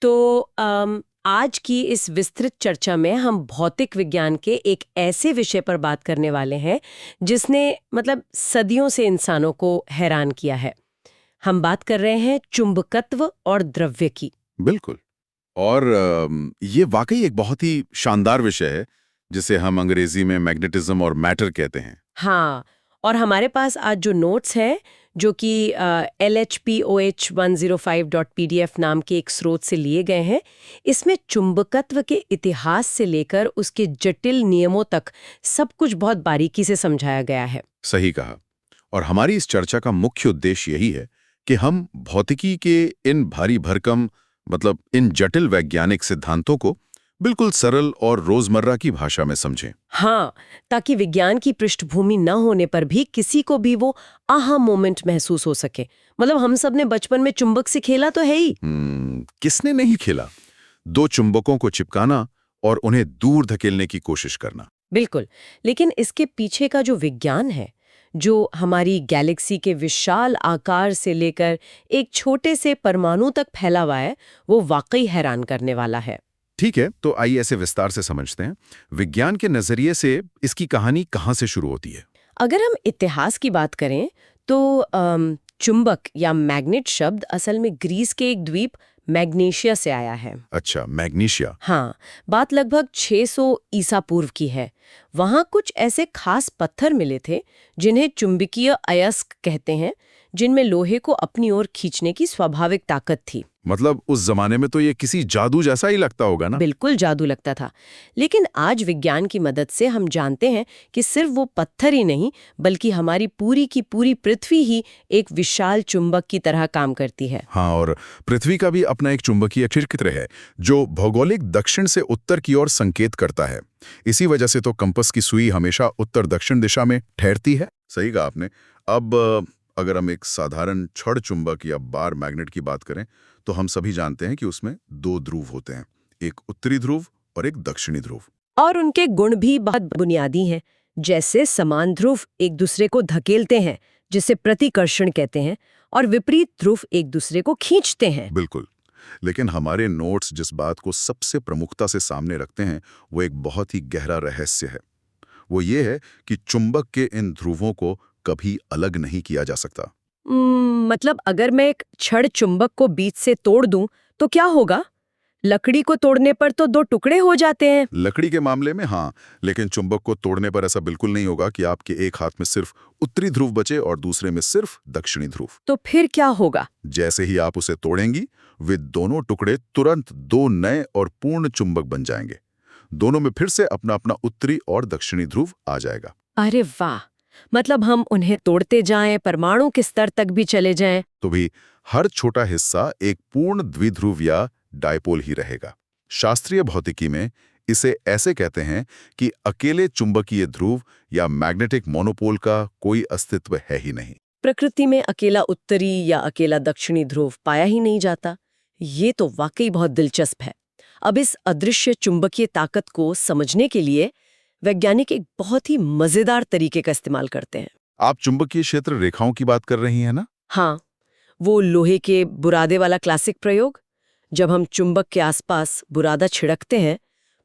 तो आज की इस विस्तृत चर्चा में हम भौतिक विज्ञान के एक ऐसे विषय पर बात करने वाले हैं जिसने मतलब सदियों से इंसानों को हैरान किया है। हम बात कर रहे हैं चुंबकत्व और द्रव्य की। बिल्कुल। और ये वाकई एक बहुत ही शानदार विषय है जिसे हम अंग्रेजी में मैग्नेटिज्म और मैटर कहते हैं। हाँ, और हमारे पास आज जो नोट्स हैं जो कि LHPOH105.pdf नाम के एक स्रोत से लिए गए हैं, इसमें चुंबकत्व के इतिहास से लेकर उसके जटिल नियमों तक सब कुछ बहुत बारीकी से समझाया गया है। सही कहा। और हमारी इस चर्चा का मुख्य उद्देश्य यही है कि हम भौतिकी के इन भारी भरकम मतलब इन जटिल वैज्ञानिक सिद्धांतों को बिल्कुल सरल और रोजमर्रा की भाषा में समझें। हाँ, ताकि विज्ञान की पृष्ठभूमि न होने पर भी किसी को भी वो आहा मोमेंट महसूस हो सके। मतलब हम सब ने बचपन में चुंबक से खेला तो है ही। किसने नहीं खेला? दो चुंबकों को चिपकाना और उन्हें दूर धकेलने की कोशिश करना। बिल्कुल, लेकिन इसके पीछे का जो विज्ञान है, जो हमारी गैलेक्सी के विशाल आकार से लेकर एक छोटे से परमाणु तक फैला हुआ है, वो वाकई हैरान करने वाला है। ठीक है, तो आइए ऐसे विस्तार से समझते हैं। विज्ञान के नजरिए से इसकी कहानी कहाँ से शुरू होती है? अगर हम इतिहास की बात करें तो चुंबक या मैग्नेट शब्द असल में ग्रीस के एक द्वीप मैग्नेशिया से आया है। अच्छा, मैग्नीशिया। हाँ, बात लगभग 600 ईसा पूर्व की है। वहाँ कुछ ऐसे खास पत्थर मिले थे जिन्हें चुंबकीय अयस्क कहते हैं, जिनमें लोहे को अपनी ओर खींचने की स्वाभाविक ताकत थी। मतलब उस जमाने में तो ये किसी जादू जैसा ही लगता होगा ना? बिल्कुल जादू लगता था। लेकिन आज विज्ञान की मदद से हम जानते हैं कि सिर्फ वो पत्थर ही नहीं, बल्कि हमारी पूरी की पूरी पृथ्वी ही एक विशाल चुंबक की तरह काम करती है। हाँ, और पृथ्वी का भी अपना एक चुंबकीय क्षेत्र है जो भौगोलिक दक्षिण से उत्तर की ओर संकेत करता है। इसी वजह से तो कंपास की सुई हमेशा उत्तर दक्षिण दिशा में ठहरती है। सही कहा आपने। अब अगर हम एक साधारण छड़ चुंबक या बार मैग्नेट की बात करें तो हम सभी जानते हैं कि उसमें दो ध्रुव होते हैं, एक उत्तरी ध्रुव और एक दक्षिणी ध्रुव। और उनके गुण भी बहुत बुनियादी हैं। जैसे समान ध्रुव एक दूसरे को धकेलते हैं, जिसे प्रतिकर्षण कहते हैं, और विपरीत ध्रुव एक दूसरे को खींचते हैं। बिल्कुल। लेकिन हमारे नोट्स जिस बात को सबसे प्रमुखता से सामने रखते हैं वो एक बहुत ही गहरा रहस्य है। वो ये है कि चुंबक के इन ध्रुवों को कभी अलग नहीं किया जा सकता। मतलब अगर मैं एक छड़ चुंबक को बीच से तोड़ दूं तो क्या होगा? लकड़ी को तोड़ने पर तो दो टुकड़े हो जाते हैं। लकड़ी के मामले में हाँ, लेकिन चुंबक को तोड़ने पर ऐसा बिल्कुल नहीं होगा कि आपके एक हाथ में सिर्फ उत्तरी ध्रुव बचे और दूसरे में सिर्फ दक्षिणी ध्रुव। तो फिर क्या होगा? जैसे ही आप उसे तोड़ेंगी वे दोनों टुकड़े तुरंत दो नए और पूर्ण चुंबक बन जाएंगे। दोनों में फिर से अपना अपना उत्तरी और दक्षिणी ध्रुव आ जाएगा। अरे वाह! मतलब हम उन्हें तोड़ते जाएं, परमाणु के स्तर तक भी चले जाएं। तो भी हर छोटा हिस्सा एक पूर्ण द्विध्रुव या डायपोल ही रहेगा। शास्त्रीय भौतिकी में इसे ऐसे कहते हैं कि अकेले चुंबकीय ध्रुव या मैग्नेटिक मोनोपोल का कोई अस्तित्व है ही नहीं। प्रकृति में अकेला उत्तरी या अकेला दक्षिणी ध्रुव पाया ही नहीं जाता। ये तो वाकई बहुत दिलचस्प है। अब इस अदृश्य चुंबकीय ताकत को समझने के लिए वैज्ञानिक एक बहुत ही मजेदार तरीके का इस्तेमाल करते हैं। आप चुंबकीय क्षेत्र रेखाओं की बात कर रही हैं ना? हाँ, वो लोहे के बुरादे वाला क्लासिक प्रयोग। जब हम चुंबक के आसपास बुरादा छिड़कते हैं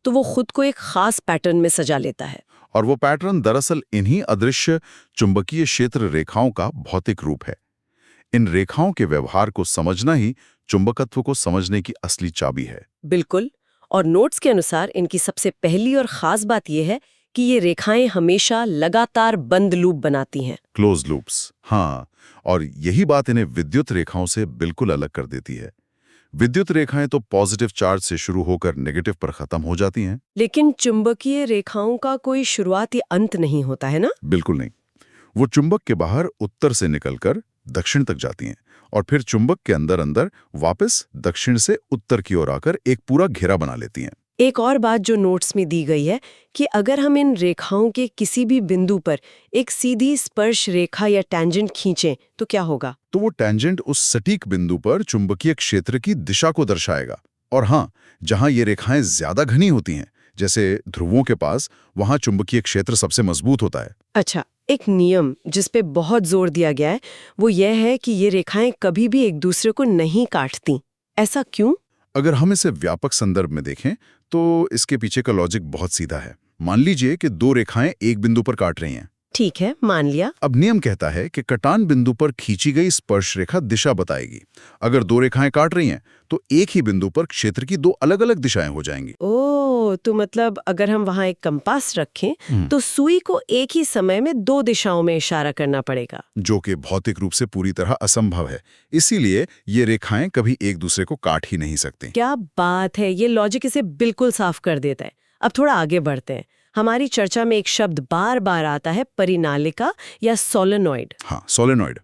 तो वो खुद को एक खास पैटर्न में सजा लेता है। और वो पैटर्न दरअसल इन्हीं अदृश्य चुंबकीय क्षेत्र रेखाओं का भौतिक रूप है। इन रेखाओं के व्यवहार को समझना ही चुंबकत्व को समझने की असली चाबी है। बिल्कुल, और नोट्स के अनुसार इनकी सबसे पहली और खास बात यह है कि ये रेखाएं हमेशा लगातार बंद लूप बनाती हैं। Close loops. हाँ, और यही बात इन्हें विद्युत रेखाओं से बिल्कुल अलग कर देती है। विद्युत रेखाएं तो पॉजिटिव चार्ज से शुरू होकर नेगेटिव पर खत्म हो जाती हैं। लेकिन चुंबकीय रेखाओं का कोई शुरुआती अंत नहीं होता है ना? बिल्कुल नहीं। वो चुंबक के बाहर उत्तर से निकलकर दक्षिण तक जाती हैं और फिर चुंबक के अंदर अंदर वापस दक्षिण से उत्तर की ओर आकर एक पूरा घेरा बना लेती हैं। एक और बात जो नोट्स में दी गई है कि अगर हम इन रेखाओं के किसी भी बिंदु पर एक सीधी स्पर्श रेखा या टैंजेंट खींचें तो क्या होगा? तो वो टैंजेंट उस सटीक बिंदु पर चुंबकीय क्षेत्र की दिशा को दर्शाएगा। और हाँ, जहां ये रेखाएं ज्यादा घनी होती हैं, जैसे ध्रुवों के पास, वहां चुंबकीय क्षेत्र सबसे मजबूत होता है। अच्छा, एक नियम जिस पे बहुत जोर दिया गया है वो यह है कि ये रेखाएं कभी भी एक दूसरे को नहीं काटती। ऐसा क्यों? अगर हम इसे व्यापक संदर्भ में देखें तो इसके पीछे का लॉजिक बहुत सीधा है। मान लीजिए कि दो रेखाएं एक बिंदु पर काट रही हैं। ठीक है, मान लिया। अब नियम कहता है कि कटान बिंदु पर खींची गई स्पर्श रेखा दिशा बताएगी। अगर दो रेखाएं काट रही हैं तो एक ही बिंदु पर क्षेत्र की दो अलग-अलग दिशाएं हो जाएंगी। ओह, तो मतलब अगर हम वहां एक कंपास रखें तो सुई को एक ही समय में दो दिशाओं में इशारा करना पड़ेगा, जो कि भौतिक रूप से पूरी तरह असंभव है। इसीलिए ये रेखाएं कभी एक दूसरे को काट ही नहीं सकती। क्या बात है, ये लॉजिक इसे बिल्कुल साफ कर देता है। अब थोड़ा आगे बढ़ते हैं। हमारी चर्चा में एक शब्द बार बार आता है, परिनालिका या सोलेनॉइड। हाँ, सोलेनॉइड।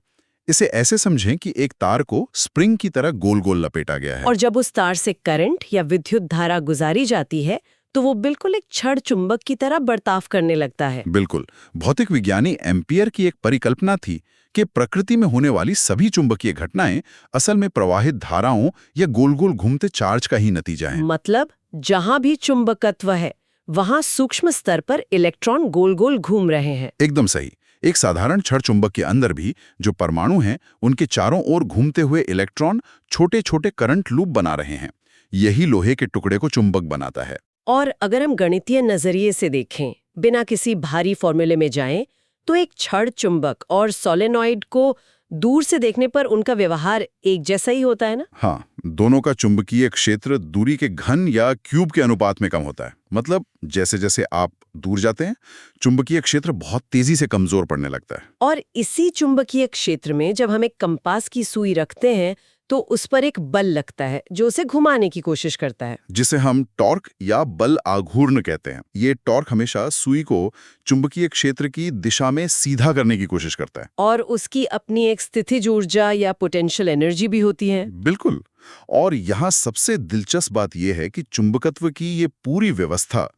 इसे ऐसे समझें कि एक तार को स्प्रिंग की तरह गोल गोल लपेटा गया है। और जब उस तार से करंट या विद्युत धारा गुजारी जाती है तो वो बिल्कुल एक छड़ चुंबक की तरह बर्ताव करने लगता है। बिल्कुल। भौतिक विज्ञानी एम्पियर की एक परिकल्पना थी कि प्रकृति में होने वाली सभी चुंबकीय घटनाएं असल में प्रवाहित धाराओं या गोल गोल घूमते चार्ज का ही नतीजा है। मतलब जहां भी चुंबकत्व है वहां सूक्ष्म स्तर पर इलेक्ट्रॉन गोल गोल घूम रहे हैं। एकदम सही। एक साधारण छड़ चुंबक के अंदर भी जो परमाणु हैं, उनके चारों ओर घूमते हुए इलेक्ट्रॉन छोटे छोटे करंट लूप बना रहे हैं। यही लोहे के टुकड़े को चुंबक बनाता है। और अगर हम गणितीय नजरिए से देखें, बिना किसी भारी फॉर्मूले में जाएं, तो एक छड़ चुंबक और सोलेनॉइड को दूर से देखने पर उनका व्यवहार एक जैसा ही होता है ना? हाँ, दोनों का चुंबकीय क्षेत्र दूरी के घन या क्यूब के अनुपात में कम होता है। मतलब जैसे जैसे आप दूर जाते हैं, चुंबकीय क्षेत्र बहुत तेजी से कमजोर पड़ने लगता है। और इसी चुंबकीय क्षेत्र में जब हम एक कंपास की सुई रखते हैं तो उस पर एक बल लगता है जो उसे घुमाने की कोशिश करता है, जिसे हम टॉर्क या बल आघूर्ण कहते हैं। ये टॉर्क हमेशा सुई को चुंबकीय क्षेत्र की दिशा में सीधा करने की कोशिश करता है। और उसकी अपनी एक स्थितिज ऊर्जा या पोटेंशियल एनर्जी भी होती है। बिल्कुल। और यहाँ सबसे दिलचस्प बात यह है कि चुंबकत्व की ये पूरी व्यवस्था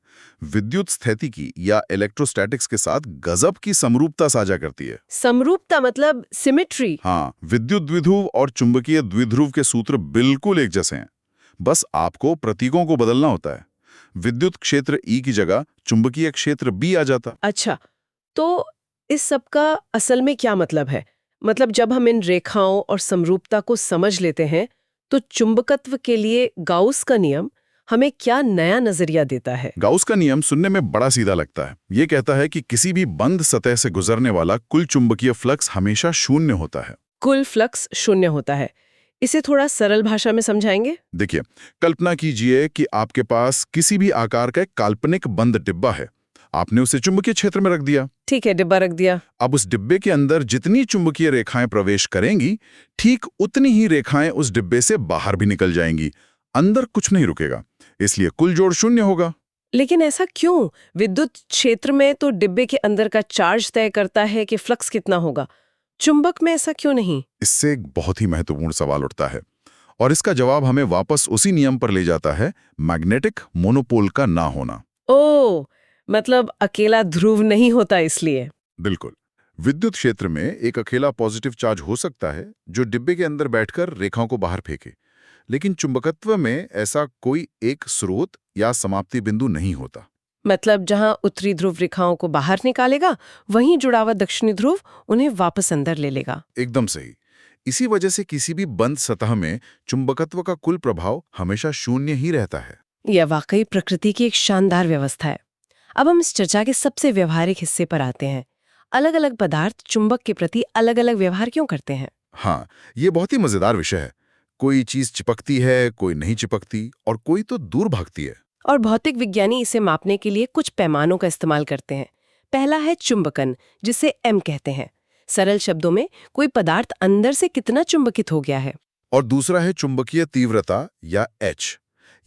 विद्युत स्थितिकी या इलेक्ट्रोस्टैटिक्स के साथ गजब की समरूपता साझा करती है। समरूपता मतलब सिमेट्री। हाँ, विद्युत द्विध्रुव और चुंबकीय द्विध्रुव के सूत्र बिल्कुल एक जैसे हैं। बस आपको प्रतीकों को बदलना होता है। विद्युत क्षेत्र E की जगह चुंबकीय क्षेत्र B आ जाता। अच्छा, तो इस सब का असल में क्या मतलब है? मतलब जब हम इन रेखाओं और समरूपता को समझ लेते हैं तो चुंबकत्व के लिए गाउस का नियम हमें क्या नया नजरिया देता है? गाउस का नियम सुनने में बड़ा सीधा लगता है। ये कहता है कि किसी भी बंद सतह से गुजरने वाला कुल चुंबकीय फ्लक्स हमेशा शून्य होता है। कुल फ्लक्स शून्य होता है। इसे थोड़ा सरल भाषा में समझाएंगे? देखिए, कल्पना कीजिए कि आपके पास किसी भी आकार का एक काल्पनिक बंद डिब्बा है। आपने उसे चुंबकीय क्षेत्र में रख दिया। ठीक है, डिब्बा रख दिया। अब उस डिब्बे के अंदर जितनी चुंबकीय रेखाएं प्रवेश करेंगी, ठीक उतनी ही रेखाएं उस डिब्बे से बाहर भी निकल जाएंगी। अंदर कुछ नहीं रुकेगा, इसलिए कुल जोड़ शून्य होगा। लेकिन ऐसा क्यों? विद्युत क्षेत्र में तो डिब्बे के अंदर का चार्ज तय करता है कि फ्लक्स कितना होगा। चुंबक में ऐसा क्यों नहीं? इससे एक बहुत ही महत्वपूर्ण सवाल उठता है और इसका जवाब हमें वापस उसी नियम पर ले जाता है, मैग्नेटिक मोनोपोल का ना होना। ओह, मतलब अकेला ध्रुव नहीं होता इसलिए। बिल्कुल। विद्युत क्षेत्र में एक अकेला पॉजिटिव चार्ज हो सकता है जो डिब्बे के अंदर बैठकर रेखाओं को बाहर फेंके, लेकिन चुंबकत्व में ऐसा कोई एक स्रोत या समाप्ति बिंदु नहीं होता। मतलब जहां उत्तरी ध्रुव रेखाओं को बाहर निकालेगा, वहीं जुड़ा हुआ दक्षिणी ध्रुव उन्हें वापस अंदर ले लेगा। एकदम सही। इसी वजह से किसी भी बंद सतह में चुंबकत्व का कुल प्रभाव हमेशा शून्य ही रहता है। यह वाकई प्रकृति की एक शानदार व्यवस्था है। अब हम इस चर्चा के सबसे व्यवहारिक हिस्से पर आते हैं। अलग अलग पदार्थ चुंबक के प्रति अलग अलग व्यवहार क्यों करते हैं? हाँ, ये बहुत ही मजेदार विषय है। कोई चीज चिपकती है, कोई नहीं चिपकती, और कोई तो दूर भागती है। और भौतिक विज्ञानी इसे मापने के लिए कुछ पैमानों का इस्तेमाल करते हैं। पहला है चुंबकन, जिसे M कहते हैं। सरल शब्दों में कोई पदार्थ अंदर से कितना चुंबकित हो गया है। और दूसरा है चुंबकीय तीव्रता या H।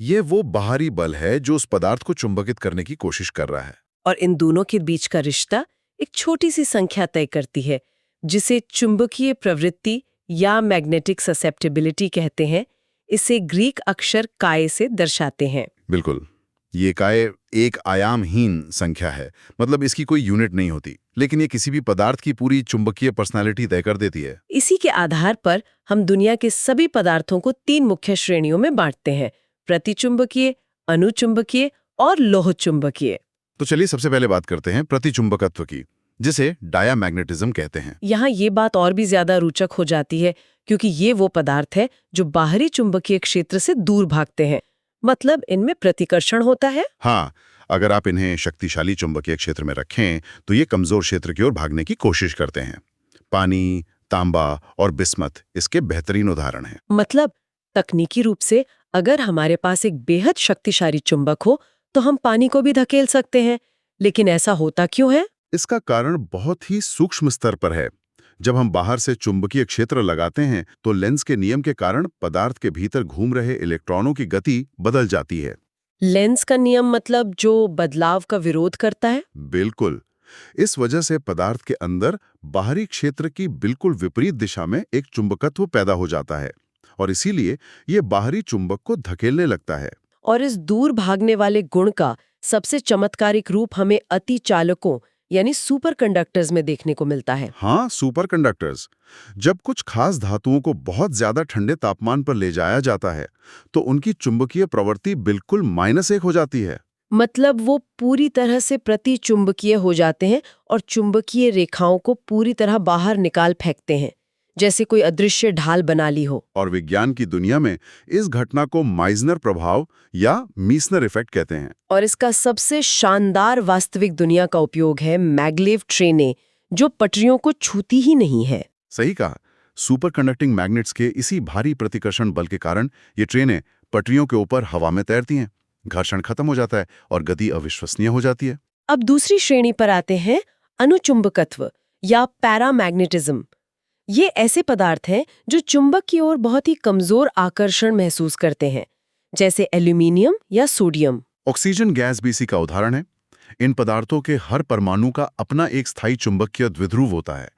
ये वो बाहरी बल है जो उस पदार्थ को चुंबकित करने की कोशिश कर रहा है। और इन दोनों के बीच का रिश्ता एक छोटी सी संख्या तय करती है, जिसे चुंबकीय प्रवृत्ति या मैग्नेटिक ससेप्टिबिलिटी कहते हैं। इसे ग्रीक अक्षर काय से दर्शाते हैं। बिल्कुल। ये काय एक आयामहीन संख्या है, मतलब इसकी कोई यूनिट नहीं होती, लेकिन ये किसी भी पदार्थ की पूरी चुंबकीय पर्सनालिटी तय कर देती है। इसी के आधार पर हम दुनिया के सभी पदार्थों को 3 मुख्य श्रेणियों में बांटते हैं: प्रतिचुंबकीय, अनुचुंबकीय और लोह चुंबकीय। तो चलिए सबसे पहले बात करते हैं प्रतिचुंबकत्व की। जिसे डायामैग्नेटिज्म कहते हैं। यहाँ ये बात और भी ज्यादा रोचक हो जाती है, क्योंकि ये वो पदार्थ है जो बाहरी चुंबकीय क्षेत्र से दूर भागते हैं। मतलब इनमें प्रतिकर्षण होता है। हाँ, अगर आप इन्हें शक्तिशाली चुंबकीय क्षेत्र में रखें तो ये कमजोर क्षेत्र की ओर भागने की कोशिश करते हैं। पानी, तांबा और बिस्मथ इसके बेहतरीन उदाहरण हैं। मतलब तकनीकी रूप से अगर हमारे पास एक बेहद शक्तिशाली चुंबक हो तो हम पानी को भी धकेल सकते हैं, लेकिन ऐसा होता क्यों है? इसका कारण बहुत ही सूक्ष्म स्तर पर है। जब हम बाहर से चुंबकीय क्षेत्र लगाते हैं तो लेंस के नियम के कारण पदार्थ के भीतर घूम रहे इलेक्ट्रॉनों की गति बदल जाती है। लेंस का नियम मतलब जो बदलाव का विरोध करता है? बिल्कुल। इस वजह से पदार्थ के अंदर बाहरी क्षेत्र की बिल्कुल विपरीत दिशा में एक चुंबकत्व पैदा हो जाता है और इसीलिए ये बाहरी चुंबक को धकेलने लगता है। और इस दूर भागने वाले गुण का सबसे चमत्कारिक रूप हमें अति चालकों यानी सुपर कंडक्टर्स में देखने को मिलता है। हाँ, सुपर कंडक्टर्स। जब कुछ खास धातुओं को बहुत ज्यादा ठंडे तापमान पर ले जाया जाता है तो उनकी चुंबकीय प्रवृत्ति बिल्कुल -1 हो जाती है। मतलब वो पूरी तरह से प्रतिचुंबकीय हो जाते हैं और चुंबकीय रेखाओं को पूरी तरह बाहर निकाल फेंकते हैं, जैसे कोई अदृश्य ढाल बना ली हो। और विज्ञान की दुनिया में इस घटना को माइजनर प्रभाव या मीसनर इफेक्ट कहते हैं। और इसका सबसे शानदार वास्तविक दुनिया का उपयोग है मैग्लेव ट्रेनें, जो पटरियों को छूती ही नहीं है। सही कहा। सुपर कंडक्टिंग मैग्नेट्स के इसी भारी प्रतिकर्षण बल के कारण ये ट्रेनें पटरियों के ऊपर हवा में तैरती हैं। घर्षण खत्म हो जाता है और गति अविश्वसनीय हो जाती है। अब दूसरी श्रेणी पर आते हैं, अनुचुंबकत्व या पैरामैग्नेटिज्म। ये ऐसे पदार्थ हैं जो चुंबक की ओर बहुत ही कमजोर आकर्षण महसूस करते हैं, जैसे एल्यूमिनियम या सोडियम। ऑक्सीजन गैस भी इसी का उदाहरण है। इन पदार्थों के हर परमाणु का अपना एक स्थायी चुंबकीय द्विध्रुव होता है,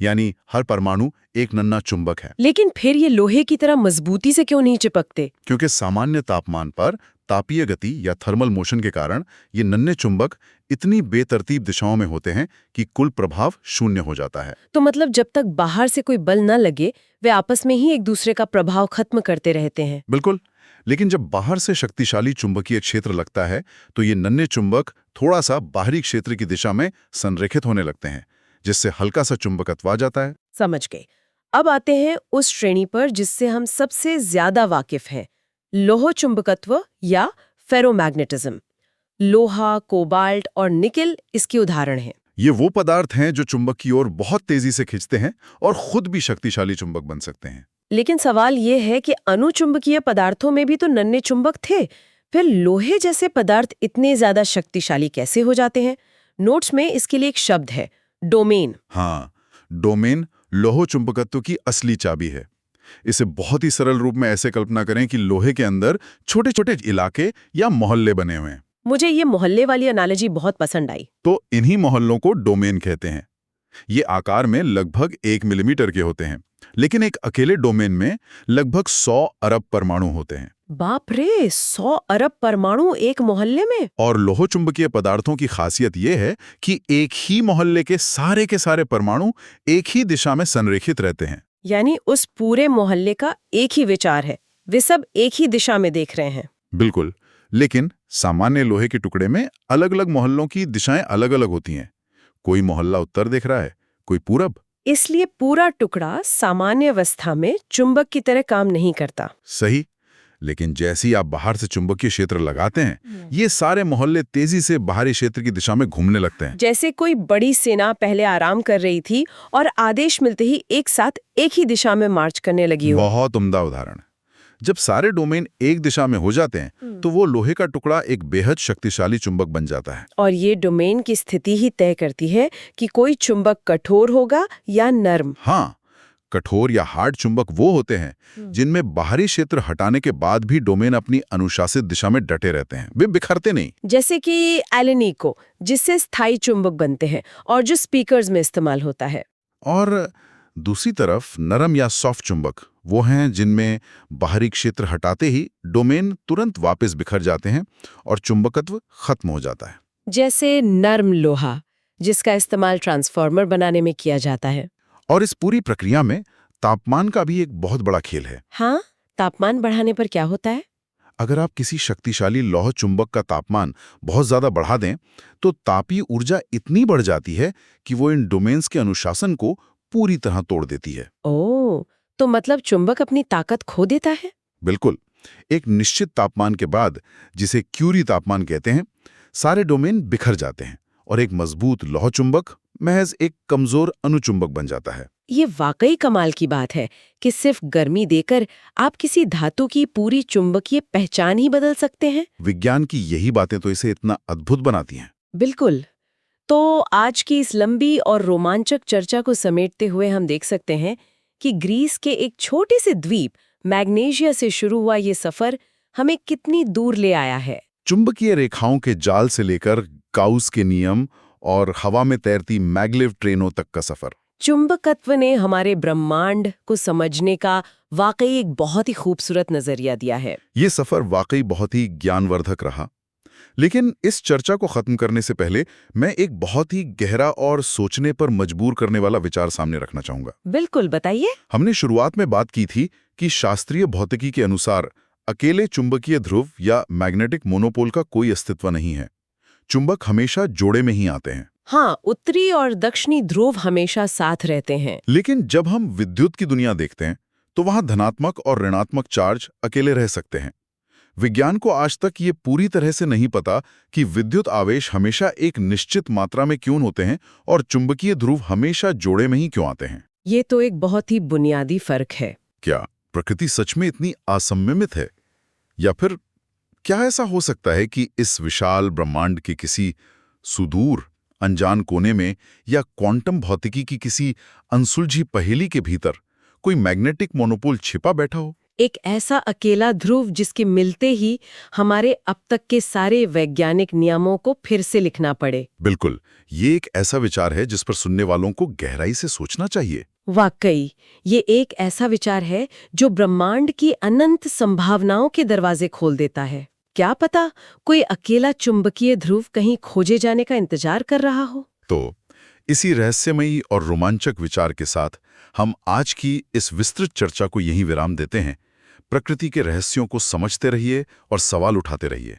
यानी हर परमाणु एक नन्हा चुंबक है। लेकिन फिर ये लोहे की तरह मजबूती से क्यों नहीं चिपकते? क्योंकि सामान्य तापमान पर तापीय गति या थर्मल मोशन के कारण ये नन्हे चुंबक इतनी बेतरतीब दिशाओं में होते हैं कि कुल प्रभाव शून्य हो जाता है। तो मतलब जब तक बाहर से कोई बल न लगे वे आपस में ही एक दूसरे का प्रभाव खत्म करते रहते हैं। बिल्कुल। लेकिन जब बाहर से शक्तिशाली चुंबकीय क्षेत्र लगता है तो ये नन्हे चुंबक थोड़ा सा बाहरी क्षेत्र की दिशा में संरेखित होने लगते हैं, जिससे हल्का सा चुंबकत्व आ जाता है। समझ गए। अब आते हैं उस श्रेणी पर जिससे हम सबसे ज्यादा वाकिफ हैं, लोह चुंबकत्व या फेरोमैग्नेटिज्म। लोहा, कोबाल्ट और निकेल इसके उदाहरण हैं। ये वो पदार्थ हैं जो चुंबक की ओर बहुत तेजी से खींचते हैं और खुद भी शक्तिशाली चुंबक बन सकते हैं। लेकिन सवाल ये है कि अनुचुंबकीय पदार्थों में भी तो नन्हे चुंबक थे, फिर लोहे जैसे पदार्थ इतने ज्यादा शक्तिशाली कैसे हो जाते हैं? नोट्स में इसके लिए एक शब्द है, डोमेन। हाँ, डोमेन लोह चुंबकत्व की असली चाबी है। इसे बहुत ही सरल रूप में ऐसे कल्पना करें कि लोहे के अंदर छोटे छोटे इलाके या मोहल्ले बने हुए हैं। मुझे ये मोहल्ले वाली एनालॉजी बहुत पसंद आई। तो इन्हीं मोहल्लों को डोमेन कहते हैं। ये आकार में लगभग 1 मिलीमीटर के होते हैं, लेकिन एक अकेले डोमेन में लगभग 100 अरब परमाणु होते हैं। बाप रे, 100 अरब परमाणु एक मोहल्ले में! और लोह चुंबकीय पदार्थों की खासियत यह है कि एक ही मोहल्ले के सारे परमाणु एक ही दिशा में संरेखित रहते हैं। यानी उस पूरे मोहल्ले का एक ही विचार है, वे सब एक ही दिशा में देख रहे हैं। बिल्कुल। लेकिन सामान्य लोहे के टुकड़े में अलग अलग मोहल्लों की दिशाएं अलग अलग होती हैं। कोई मोहल्ला उत्तर देख रहा है, कोई पूरब। इसलिए पूरा टुकड़ा सामान्य अवस्था में चुंबक की तरह काम नहीं करता। सही। लेकिन जैसे ही आप बाहर से चुंबकीय क्षेत्र लगाते हैं, ये सारे मोहल्ले तेजी से बाहरी क्षेत्र की दिशा में घूमने लगते हैं। जैसे कोई बड़ी सेना पहले आराम कर रही थी और आदेश मिलते ही एक साथ एक ही दिशा में मार्च करने लगी हो। बहुत उम्दा उदाहरण। जब सारे डोमेन एक दिशा में हो जाते हैं तो वो लोहे का टुकड़ा एक बेहद शक्तिशाली चुंबक बन जाता है। और ये डोमेन की स्थिति ही तय करती है कि कोई चुंबक कठोर होगा या नर्म। हाँ, कठोर या हार्ड चुंबक वो होते हैं जिनमें बाहरी क्षेत्र हटाने के बाद भी डोमेन अपनी अनुशासित दिशा में डटे रहते हैं, वे बिखरते नहीं। जैसे कि एलेनिको, जिससे स्थायी चुंबक बनते हैं और जो स्पीकर्स में इस्तेमाल होता है। और दूसरी तरफ नरम या सॉफ्ट चुंबक वो हैं जिनमें बाहरी क्षेत्र हटाते ही डोमेन तुरंत वापस बिखर जाते हैं और चुंबकत्व खत्म हो जाता है। जैसे नर्म लोहा, जिसका इस्तेमाल ट्रांसफार्मर बनाने में किया जाता है। और इस पूरी प्रक्रिया में तापमान का भी एक बहुत बड़ा खेल है। हाँ, तापमान बढ़ाने पर क्या होता है? अगर आप किसी शक्तिशाली लौह चुंबक का तापमान बहुत ज्यादा बढ़ा दें, तो तापीय ऊर्जा इतनी बढ़ जाती है कि वो इन डोमेन्स के अनुशासन को पूरी तरह तोड़ देती है। ओह, तो मतलब चुंबक अपनी ताकत खो देता है? बिल्कुल। एक निश्चित तापमान के बाद, जिसे क्यूरी तापमान कहते हैं, सारे डोमेन बिखर जाते हैं और एक मजबूत लौह चुंबक महज एक कमजोर अनुचुंबक बन जाता है। ये वाकई कमाल की बात है कि सिर्फ गर्मी देकर आप किसी धातु की पूरी चुंबकीय पहचान ही बदल सकते हैं। विज्ञान की यही बातें तो इसे इतना अद्भुत बनाती हैं। बिल्कुल। तो आज की इस लंबी और रोमांचक चर्चा को समेटते हुए हम देख सकते हैं कि ग्रीस के एक छोटे से द्वीप मैग्नेशिया से शुरू हुआ ये सफर हमें कितनी दूर ले आया है। चुंबकीय रेखाओं के जाल से लेकर गाउस के नियम और हवा में तैरती मैग्लेव ट्रेनों तक का सफर। चुंबकत्व ने हमारे ब्रह्मांड को समझने का वाकई एक बहुत ही खूबसूरत नजरिया दिया है। ये सफर वाकई बहुत ही ज्ञानवर्धक रहा। लेकिन इस चर्चा को खत्म करने से पहले मैं एक बहुत ही गहरा और सोचने पर मजबूर करने वाला विचार सामने रखना चाहूंगा। बिल्कुल, बताइए। हमने शुरुआत में बात की थी कि शास्त्रीय भौतिकी के अनुसार अकेले चुंबकीय ध्रुव या मैग्नेटिक मोनोपोल का कोई अस्तित्व नहीं है। चुंबक हमेशा जोड़े में ही आते हैं। हाँ, उत्तरी और दक्षिणी ध्रुव हमेशा साथ रहते हैं। लेकिन जब हम विद्युत की दुनिया देखते हैं, तो वहां धनात्मक और ऋणात्मक चार्ज अकेले रह सकते हैं। विज्ञान को आज तक ये पूरी तरह से नहीं पता कि विद्युत आवेश हमेशा एक निश्चित मात्रा में क्यों होते हैं और चुंबकीय ध्रुव हमेशा जोड़े में ही क्यों आते हैं। ये तो एक बहुत ही बुनियादी फर्क है। क्या प्रकृति सच में इतनी असममित है, या फिर क्या ऐसा हो सकता है कि इस विशाल ब्रह्मांड के किसी सुदूर अनजान कोने में या क्वांटम भौतिकी की किसी अनसुलझी पहेली के भीतर कोई मैग्नेटिक मोनोपोल छिपा बैठा हो? एक ऐसा अकेला ध्रुव जिसके मिलते ही हमारे अब तक के सारे वैज्ञानिक नियमों को फिर से लिखना पड़े। बिल्कुल, ये एक ऐसा विचार है जिस पर सुनने वालों को गहराई से सोचना चाहिए। वाकई, ये एक ऐसा विचार है जो ब्रह्मांड की अनंत संभावनाओं के दरवाजे खोल देता है। क्या पता कोई अकेला चुंबकीय ध्रुव कहीं खोजे जाने का इंतजार कर रहा हो। तो इसी रहस्यमयी और रोमांचक विचार के साथ हम आज की इस विस्तृत चर्चा को यहीं विराम देते हैं। प्रकृति के रहस्यों को समझते रहिए और सवाल उठाते रहिए।